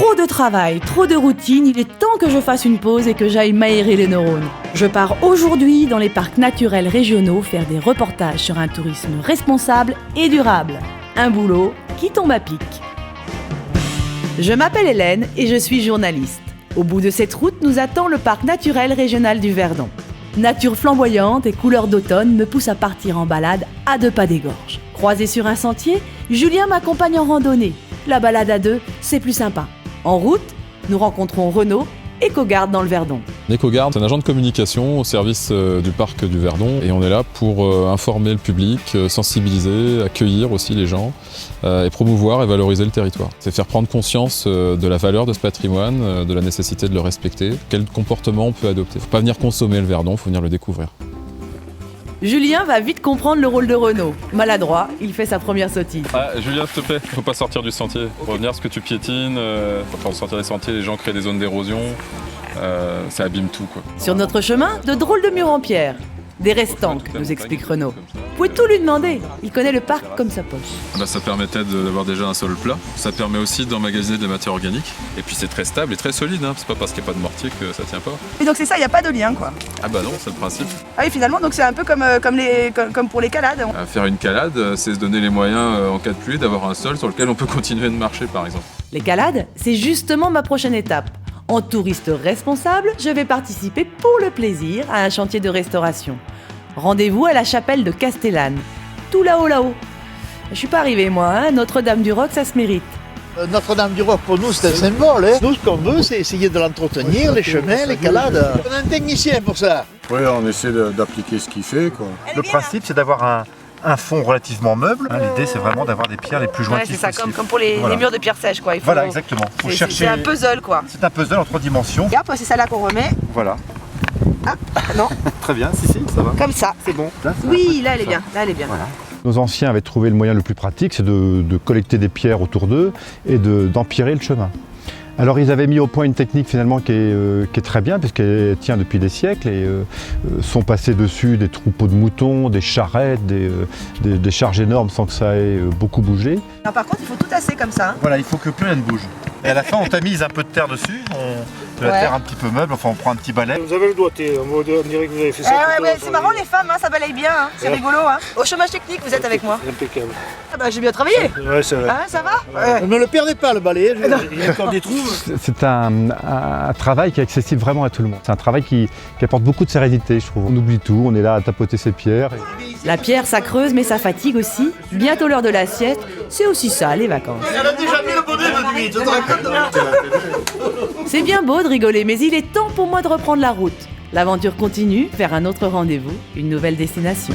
Trop de travail, trop de routine, il est temps que je fasse une pause et que j'aille m'aérer les neurones. Je pars aujourd'hui dans les parcs naturels régionaux faire des reportages sur un tourisme responsable et durable. Un boulot qui tombe à pic. Je m'appelle Hélène et je suis journaliste. Au bout de cette route nous attend le parc naturel régional du Verdon. Nature flamboyante et couleurs d'automne me poussent à partir en balade à 2 pas des gorges. Croisé sur un sentier, Julien m'accompagne en randonnée. La balade à 2, c'est plus sympa. En route, nous rencontrons Renaud, éco-garde dans le Verdon. L'éco-garde, c'est un agent de communication au service du parc du Verdon et on est là pour informer le public, sensibiliser, accueillir aussi les gens et promouvoir et valoriser le territoire. C'est faire prendre conscience de la valeur de ce patrimoine, de la nécessité de le respecter, quel comportement on peut adopter. Il ne faut pas venir consommer le Verdon, il faut venir le découvrir. Julien va vite comprendre le rôle de Renaud. Maladroit, il fait sa première sottise. Julien, s'il te plaît, il ne faut pas sortir du sentier. Il faut revenir à ce que tu piétines. Quand on sortir des sentiers, les gens créent des zones d'érosion. Ça abîme tout, quoi. Sur notre chemin, de drôles de murs en pierre. Des restanques, nous explique Renaud. Vous pouvez tout lui demander, il connaît le parc comme sa poche. Ça permettait d'avoir déjà un sol plat. Ça permet aussi d'emmagasiner de la matière organique. Et puis c'est très stable et très solide. C'est pas parce qu'il n'y a pas de mortier que ça tient pas. Et donc c'est ça, il n'y a pas de lien quoi. Ah bah non, c'est le principe. Ah oui, finalement, donc c'est un peu comme pour les calades. Faire une calade, c'est se donner les moyens en cas de pluie d'avoir un sol sur lequel on peut continuer de marcher par exemple. Les calades, c'est justement ma prochaine étape. En touriste responsable, je vais participer pour le plaisir à un chantier de restauration. Rendez-vous à la chapelle de Castellane. Tout là-haut. Je suis pas arrivée moi, Notre-Dame-du-Roc, ça se mérite. Notre-Dame-du-Roc, pour nous, c'est un symbole. Nous, ce qu'on veut, c'est essayer de l'entretenir, les chemins, les calades. On a un technicien pour ça. Oui, on essaie d'appliquer ce qu'il fait, quoi. Le principe, c'est d'avoir un fond relativement meuble. L'idée, c'est vraiment d'avoir des pierres les plus jointives c'est ça, possibles. comme pour les murs de pierre sèche, quoi. Voilà, exactement. Faut chercher... C'est un puzzle, quoi. C'est un puzzle en 3 dimensions. Et hop, c'est ça là qu'on remet. Voilà. Ah, non. Très bien, si, ça va. Comme ça. C'est bon. Oui, là, elle est bien. Voilà. Nos anciens avaient trouvé le moyen le plus pratique, c'est de collecter des pierres autour d'eux et d'empirer le chemin. Alors ils avaient mis au point une technique finalement qui est très bien puisqu'elle tient depuis des siècles et sont passés dessus des troupeaux de moutons, des charrettes, des charges énormes sans que ça ait beaucoup bougé. Alors, par contre il faut tout tasser comme ça. Voilà, il faut que plus rien ne bouge. Et à la fin on tamise un peu de terre dessus, de la terre un petit peu meuble, enfin on prend un petit balai. Vous avez le doigté, on dirait que vous avez fait ça. C'est marrant les femmes, ça balaye bien, c'est rigolo. Au chômage technique vous êtes avec moi. Impeccable. Ah bah j'ai bien travaillé. Ouais, c'est vrai. Ça va Ne le perdez pas le balai, il y a encore des trous. C'est un travail qui est accessible vraiment à tout le monde. C'est un travail qui apporte beaucoup de sérénité, je trouve. On oublie tout, on est là à tapoter ses pierres. La pierre, ça creuse, mais ça fatigue aussi. Bientôt l'heure de la sieste, c'est aussi ça, les vacances. Elle a déjà mis le bonnet de nuit, tu te racontes. C'est bien beau de rigoler, mais il est temps pour moi de reprendre la route. L'aventure continue vers un autre rendez-vous, une nouvelle destination.